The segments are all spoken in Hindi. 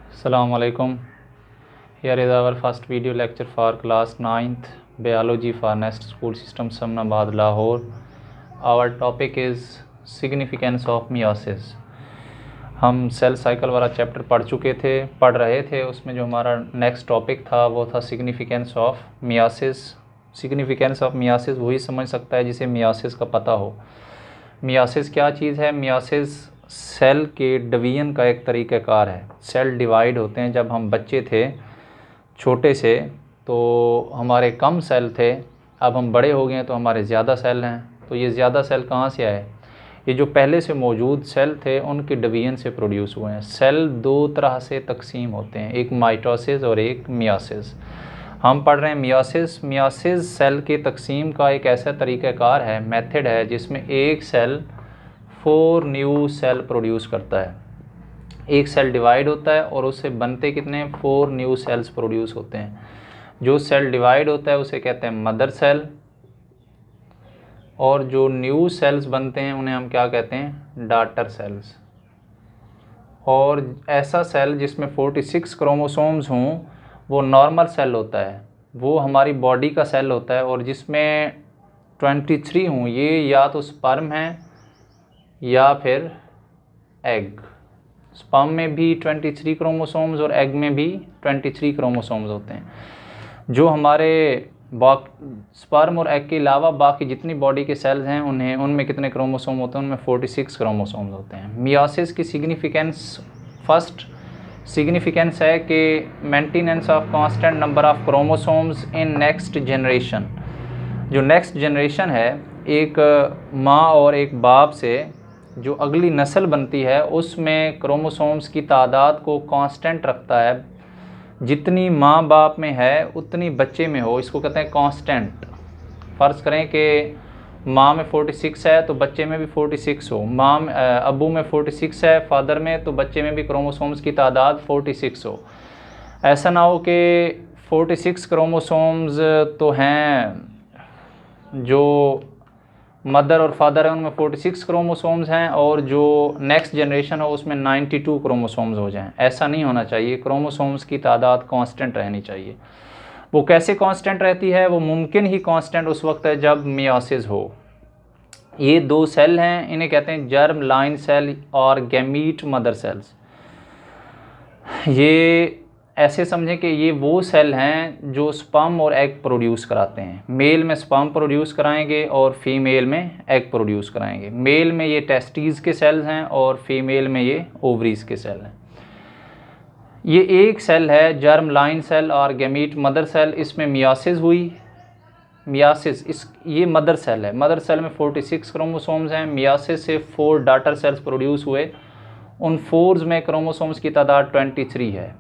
Assalamu alaikum. Here is our first video lecture for class 9th Biology for Nest School System Samnabad Lahore. Our topic is significance of meiosis. हम सेल साइकिल वाला चैप्टर पढ़ रहे थे। उसमें जो हमारा नेक्स्ट टॉपिक था वो था significance of myiasis. Significance of myiasis वही समझ सकता है जिसे मियासिस का पता हो। मियासिस क्या चीज़ है? मियासिस सेल के डिवीजन का एक तरीक़ाकार है। सेल डिवाइड होते हैं। जब हम बच्चे थे छोटे से तो हमारे कम सेल थे, अब हम बड़े हो गए हैं तो हमारे ज़्यादा सेल हैं। तो ये ज़्यादा सेल कहाँ से आए? ये जो पहले से मौजूद सेल थे उनके डिवीजन से प्रोड्यूस हुए हैं। सेल दो तरह से तकसीम होते हैं, एक माइटोसिस और एक मियासिस। हम पढ़ रहे हैं मियासिस। मियासिस सेल के तकसीम का एक ऐसा तरीक़ाकार है, मेथड है, जिसमें एक सेल 4 न्यू सेल प्रोड्यूस करता है। एक सेल डिवाइड होता है और उससे बनते कितने 4 न्यू सेल्स प्रोड्यूस होते हैं। जो सेल डिवाइड होता है उसे कहते हैं मदर सेल, और जो न्यू सेल्स बनते हैं उन्हें हम क्या कहते हैं? Daughter cells. और ऐसा सेल जिसमें 46 क्रोमोसोम्स हों वो नॉर्मल सेल होता है, वो हमारी बॉडी का सेल होता है। और जिसमें 23 हों ये या तो स्पर्म है या फिर एग। स्पर्म में भी 23 क्रोमोसोम्स और एग में भी 23 क्रोमोसोम्स होते हैं। जो हमारे स्पर्म और एग के अलावा बाकी जितनी बॉडी के सेल्स हैं उनमें कितने क्रोमोसोम होते हैं? उनमें 46 क्रोमोसोम्स होते हैं। मियासिस की सिग्निफिकेंस, फर्स्ट सिग्निफिकेंस है कि maintenance of constant number of chromosomes in next generation. जो नेक्स्ट जनरेशन है, एक माँ और एक बाप से जो अगली नस्ल बनती है उसमें क्रोमोसोम्स की तादाद को कांस्टेंट रखता है। जितनी माँ बाप में है उतनी बच्चे में हो, इसको कहते हैं कांस्टेंट। फ़र्ज़ करें कि माँ में 46 है तो बच्चे में भी 46 हो, अब्बू में 46 है फादर में, तो बच्चे में भी क्रोमोसोम्स की तादाद 46 हो। ऐसा ना हो कि 46 क्रोमोसोम्स तो हैं, जो मदर और फादर है उनमें 46 क्रोमोसोम्स हैं और जो नेक्स्ट जनरेशन हो उसमें 92 क्रोमोसोम्स हो जाएं। ऐसा नहीं होना चाहिए। क्रोमोसोम्स की तादाद कांस्टेंट रहनी चाहिए। वो कैसे कांस्टेंट रहती है? वो मुमकिन ही कांस्टेंट उस वक्त है जब मियासिस हो। ये दो सेल हैं, इन्हें कहते हैं जर्म लाइन सेल और गैमीट मदर सेल्स। ये ऐसे समझें कि ये वो सेल हैं जो स्पर्म और एग प्रोड्यूस कराते हैं। मेल में स्पर्म प्रोड्यूस कराएंगे और फीमेल में एग प्रोड्यूस कराएंगे। मेल में ये टेस्टीज़ के सेल्स हैं और फीमेल में ये ओवरीज़ के सेल हैं। ये एक सेल है जर्म लाइन सेल और गैमीट मदर सेल। इसमें मियासिस हुई। मियासिस ये मदर सेल है। मदर सेल में 46 क्रोमोसोम्स हैं। मियासिस से 4 डॉटर सेल्स प्रोड्यूस हुए। उन 4 में क्रोमोसोम्स की तादाद 23 है।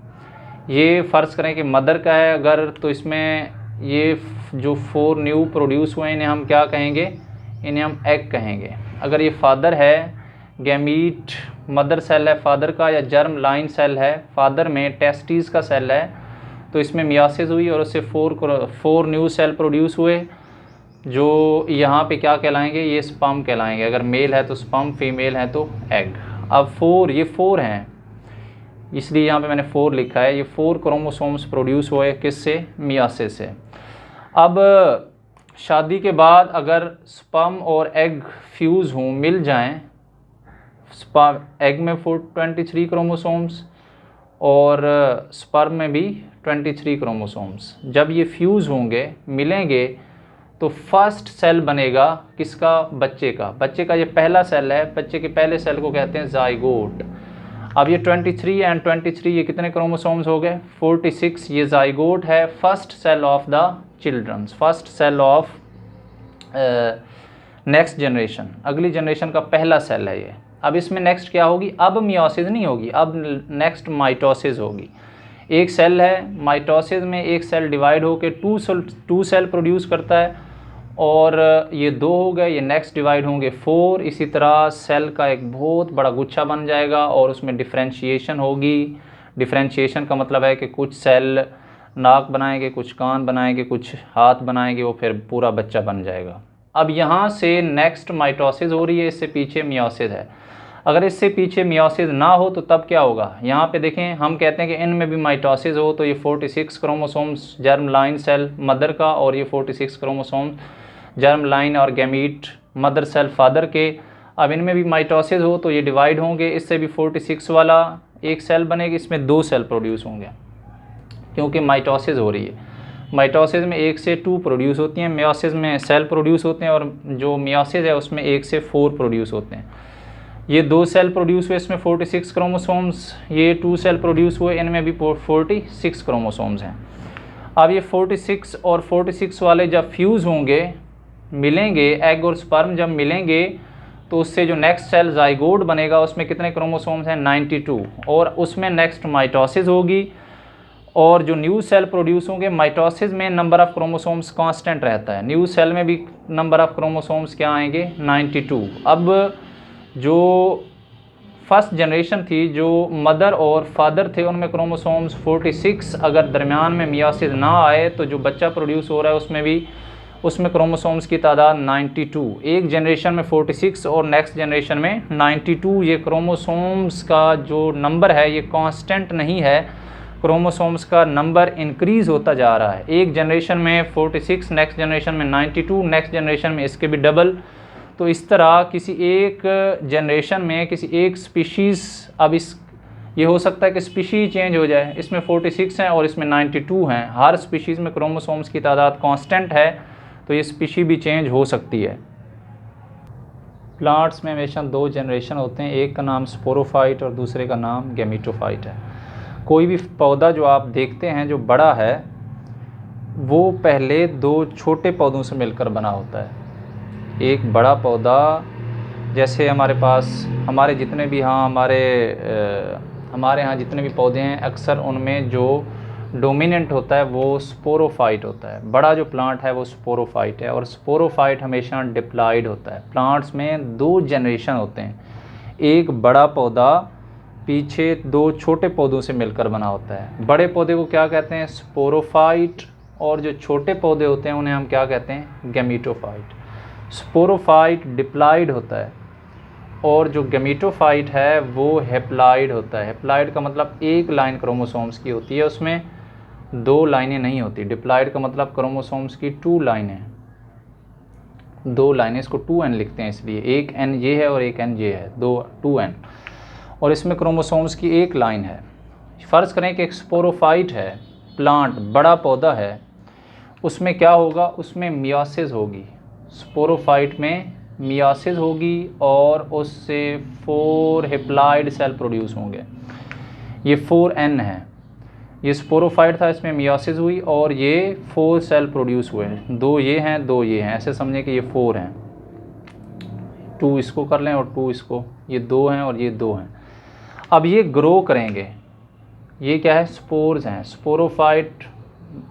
ये फ़र्ज़ करें कि मदर का है अगर, तो इसमें ये जो 4 न्यू प्रोड्यूस हुए इन्हें हम क्या कहेंगे? इन्हें हम एग कहेंगे। अगर ये फादर है, गैमीट मदर सेल है फादर का, या जर्म लाइन सेल है फादर में, टेस्टीज़ का सेल है, तो इसमें मियासिस हुई और उससे 4 न्यू सेल प्रोड्यूस हुए, जो यहाँ पे क्या कहलाएंगे? ये स्पर्म कहलाएंगे। अगर मेल है तो स्पर्म, फीमेल है तो एग। अब 4 हैं, इसलिए यहाँ पे मैंने 4 लिखा है। ये 4 क्रोमोसोम्स प्रोड्यूस हुए किससे? मियासिस से। अब शादी के बाद अगर स्पर्म और एग फ्यूज़ हों, मिल जाएं, एग में 23 क्रोमोसोम्स और स्पर्म में भी 23 क्रोमोसोम्स, जब ये फ्यूज़ होंगे, मिलेंगे, तो फर्स्ट सेल बनेगा किसका? बच्चे का। बच्चे का ये पहला सेल है। बच्चे के पहले सेल को कहते हैं ज़ाइगोट। अब ये 23 एंड 23 ये कितने क्रोमोसोम्स हो गए? 46। ये ज़ाइगोट है, first cell of the childrens, first cell of next generation, अगली जनरेशन का पहला सेल है ये। अब इसमें नेक्स्ट क्या होगी? अब मियोसिस नहीं होगी, अब नेक्स्ट माइटोसिस होगी। एक सेल है, माइटोसिस में एक सेल डिवाइड होकर 2 सेल प्रोड्यूस करता है, और ये 2 हो गए, ये नेक्स्ट डिवाइड होंगे 4। इसी तरह सेल का एक बहुत बड़ा गुच्छा बन जाएगा और उसमें डिफ्रेंशिएशन होगी। डिफ्रेंशिएशन का मतलब है कि कुछ सेल नाक बनाएंगे, कुछ कान बनाएंगे, कुछ हाथ बनाएंगे, वो फिर पूरा बच्चा बन जाएगा। अब यहाँ से नेक्स्ट माइटोसिस हो रही है, इससे पीछे मियोसिस है। अगर इससे पीछे मियोसिस ना हो तो तब क्या होगा, यहाँ पे देखें हम कहते हैं कि इनमें भी माइटोसिस हो तो ये 46 chromosomes germ line cell mother का और ये 46 क्रोमोसोम्स जर्म लाइन और गैमीट मदर सेल फादर के। अब इनमें भी माइटोसिस हो तो ये डिवाइड होंगे, इससे भी 46 वाला एक सेल बनेगी, इसमें 2 सेल प्रोड्यूस होंगे क्योंकि माइटोसिस हो रही है। माइटोसिस में 1 से 2 प्रोड्यूस होती हैं, मियोसिस में सेल प्रोड्यूस होते हैं, और जो मियोसिस है उसमें 1 से 4 प्रोड्यूस होते हैं। ये 2 सेल प्रोड्यूस हुए इसमें 46 क्रोमोसोम्स, ये 2 सेल प्रोड्यूस हुए इनमें भी 46 क्रोमोसोम्स हैं। अब ये 46 और 46 वाले जब फ्यूज़ होंगे, मिलेंगे, एग और स्पर्म जब मिलेंगे तो उससे जो नेक्स्ट सेल जाइगोट बनेगा उसमें कितने क्रोमोसोम्स हैं, 92, और उसमें नेक्स्ट माइटोसिस होगी और जो न्यू सेल प्रोड्यूस होंगे। माइटोसिस में नंबर ऑफ़ क्रोमोसोम्स कांस्टेंट रहता है, न्यू सेल में भी नंबर ऑफ़ क्रोमोसोम्स क्या आएंगे, 92। अब जो फर्स्ट जनरेशन थी, जो मदर और फादर थे, उनमें क्रोमोसोम्स 46, अगर दरमियान में मियोसिस ना आए तो जो बच्चा प्रोड्यूस हो रहा है उसमें क्रोमोसोम्स की तादाद 92। एक जनरेशन में 46 और नेक्स्ट जनरेशन में 92। ये क्रोमोसोम्स का जो नंबर है ये कांस्टेंट नहीं है, क्रोमोसोम्स का नंबर इंक्रीज़ होता जा रहा है। एक जनरेशन में 46, नेक्स्ट जनरेशन में 92, नेक्स्ट जनरेशन में इसके भी डबल। तो इस तरह किसी एक जनरेशन में किसी एक स्पीशीज़, अब ये हो सकता है कि स्पीशीज़ चेंज हो जाए, इसमें 46 हैं और इसमें 92 हैं। हर स्पीशीज़ में क्रोमोसोम्स की तादाद कांस्टेंट है तो ये स्पीशी भी चेंज हो सकती है। प्लांट्स में हमेशा 2 जनरेशन होते हैं, एक का नाम स्पोरोफाइट और दूसरे का नाम गैमीटोफाइट है। कोई भी पौधा जो आप देखते हैं जो बड़ा है वो पहले 2 छोटे पौधों से मिलकर बना होता है। एक बड़ा पौधा, जैसे हमारे पास हमारे जितने भी हमारे यहाँ जितने भी पौधे हैं अक्सर उनमें जो डोमिनेंट होता है वो स्पोरोफाइट होता है। बड़ा जो प्लांट है वो स्पोरोफाइट है और स्पोरोफाइट हमेशा डिप्लॉयड होता है। प्लांट्स में 2 जनरेशन होते हैं, एक बड़ा पौधा पीछे 2 छोटे पौधों से मिलकर बना होता है। बड़े पौधे को क्या कहते हैं, स्पोरोफाइट, और जो छोटे पौधे होते हैं उन्हें हम क्या कहते हैं, गैमीटोफाइट। स्पोरोफाइट डिप्लॉयड होता है और जो गैमीटोफाइट है वो हैप्लॉयड होता है। हैप्लॉयड का मतलब एक लाइन क्रोमोसोम्स की होती है, उसमें 2 लाइनें नहीं होती। डिप्लॉयड का मतलब क्रोमोसोम्स की 2 लाइनें, 2 लाइनें, इसको 2n लिखते हैं इसलिए, एक n ये है और एक n ये है, 2n, और इसमें क्रोमोसोम्स की एक लाइन है। फ़र्ज़ करें कि एक स्पोरोफाइट है प्लांट, बड़ा पौधा है, उसमें क्या होगा, उसमें मियोसिस होगी। स्पोरोफाइट में मियोसिस होगी और उससे 4 हैप्लॉयड सेल प्रोड्यूस होंगे। ये 4n है, ये स्पोरोफाइट था, इसमें मियोसिस हुई और ये 4 सेल प्रोड्यूस हुए। 2 ये हैं, 2 ये हैं, ऐसे समझें कि ये 4 हैं। 2 इसको कर लें और 2 इसको, ये 2 हैं और ये 2 हैं। अब ये ग्रो करेंगे, ये क्या है, स्पोर्स हैं। स्पोरोफाइट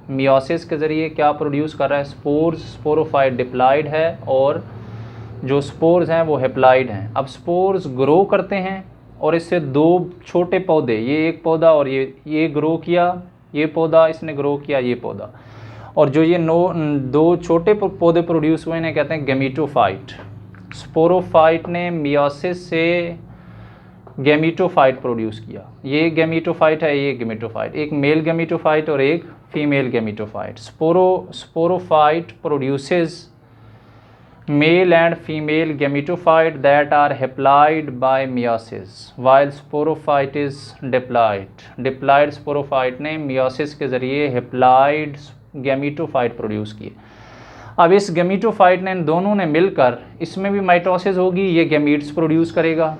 मियोसिस के ज़रिए क्या प्रोड्यूस कर रहा है, स्पोर्स। स्पोरोफाइट डिप्लॉयड है और जो स्पोर्स हैं वो हैप्लॉयड हैं। अब स्पोर्स ग्रो करते हैं और इससे 2 छोटे पौधे, ये एक पौधा और ये ग्रो किया, ये पौधा इसने ग्रो किया, ये पौधा, और जो ये 2 छोटे पौधे प्रोड्यूस हुए इन्हें कहते हैं गैमीटोफाइट। स्पोरोफाइट ने मियोसिस से गैमीटोफाइट प्रोड्यूस किया, ये गैमीटोफाइट है, ये गैमीटोफाइट, एक मेल गैमीटोफाइट और एक female gametophyte. Sporophyte produces male and female gametophyte that are haploid by meiosis while sporophyte is diploid। Diploid sporophyte ने meiosis के ज़रिए हैप्लॉयड गैमीटोफाइट प्रोड्यूस किए। अब इस गैमीटोफाइट ने, इन दोनों ने मिलकर, इसमें भी माइटोसिस होगी, ये गैमीट्स प्रोड्यूस करेगा।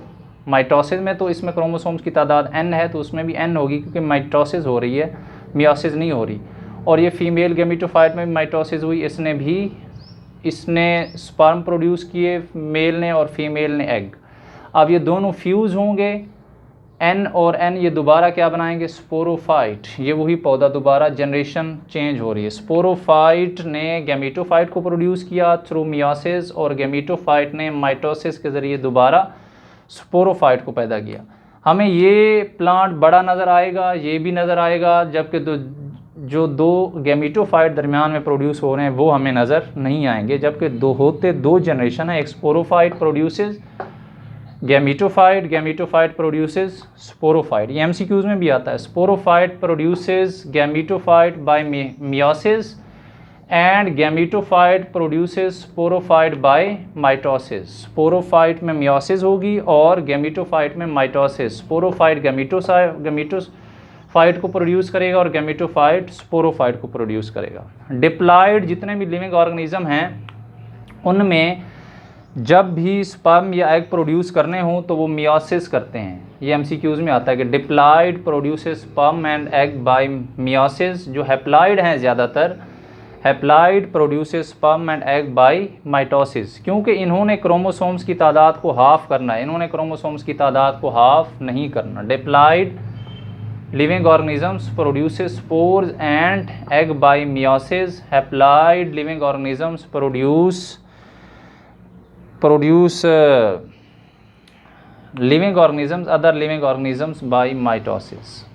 माइटोसिस में तो इसमें क्रोमोसोम्स की तादाद n है तो उसमें भी n होगी क्योंकि माइटोसिस हो रही है, meiosis नहीं हो रही। और ये फीमेल गैमीटोफाइट में भी माइटोसिस हुई, इसने स्पर्म प्रोड्यूस किए, मेल ने, और फीमेल ने एग। अब ये दोनों फ्यूज़ होंगे, n और n, ये दोबारा क्या बनाएंगे, स्पोरोफाइट। ये वही पौधा, दोबारा जनरेशन चेंज हो रही है। स्पोरोफाइट ने गैमीटोफाइट को प्रोड्यूस किया थ्रू मियोसिस और गैमीटोफाइट ने माइटोसिस के ज़रिए दोबारा स्पोरोफाइट को पैदा किया। हमें ये प्लांट बड़ा नज़र आएगा, ये भी नज़र आएगा, जबकि जो 2 गैमीटोफाइट दरमियान में प्रोड्यूस हो रहे हैं वो हमें नज़र नहीं आएंगे। जबकि 2 जनरेशन है, एक sporophyte produces gametophyte produces sporophyte, ये एमसीक्यूज में भी आता है। Sporophyte produces gametophyte bye meiosis and gametophyte produces sporophyte by mitosis. Sporophyte में मियोसिस होगी और गैमीटोफाइट में माइटोसिस। स्पोरोफाइट गैमीटोफाइट को प्रोड्यूस करेगा और गैमीटोफाइट स्पोरोफाइट को प्रोड्यूस करेगा। डिप्लॉइड जितने भी लिविंग ऑर्गेनिज्म हैं उनमें जब भी स्पर्म या एग प्रोड्यूस करने हों तो वो मियोसिस करते हैं। ये एमसीक्यूज में आता है कि diploid produces sperm and egg bye meiosis. जो हैप्लॉइड हैं ज़्यादातर, haploid produces sperm and egg by mitosis, क्योंकि इन्होंने क्रोमोसोम्स की तादाद को हाफ करना है, इन्होंने क्रोमोसोम्स की तादाद को हाफ नहीं करना। Diploid living organisms produces spores and egg by meiosis. Haploid living organisms produce living organisms, other living organisms by mitosis.